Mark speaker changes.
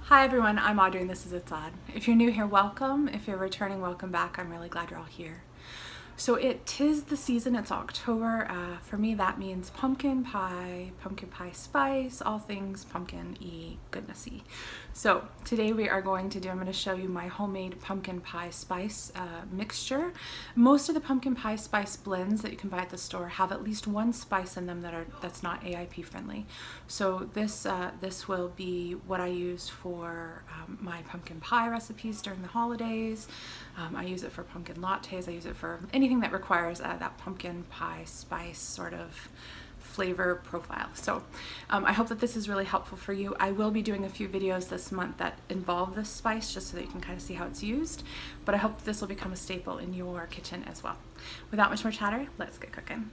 Speaker 1: Hi everyone, I'm Audrey and this is It's Odd. If you're new here, welcome. If you're returning, welcome back. I'm really glad you're all here. So tis the season, it's October. For me that means pumpkin pie spice, all things pumpkin-y, goodnessy. So today I'm going to show you my homemade pumpkin pie spice mixture. Most of the pumpkin pie spice blends that you can buy at the store have at least one spice in them that's not AIP friendly. So this will be what I use for my pumpkin pie recipes during the holidays. I use it for pumpkin lattes. I use it for anything that requires that pumpkin pie spice sort of flavor profile. So I hope that this is really helpful for you. I will be doing a few videos this month that involve this spice just so that you can kind of see how it's used, but I hope this will become a staple in your kitchen as well. Without much more chatter, let's get cooking.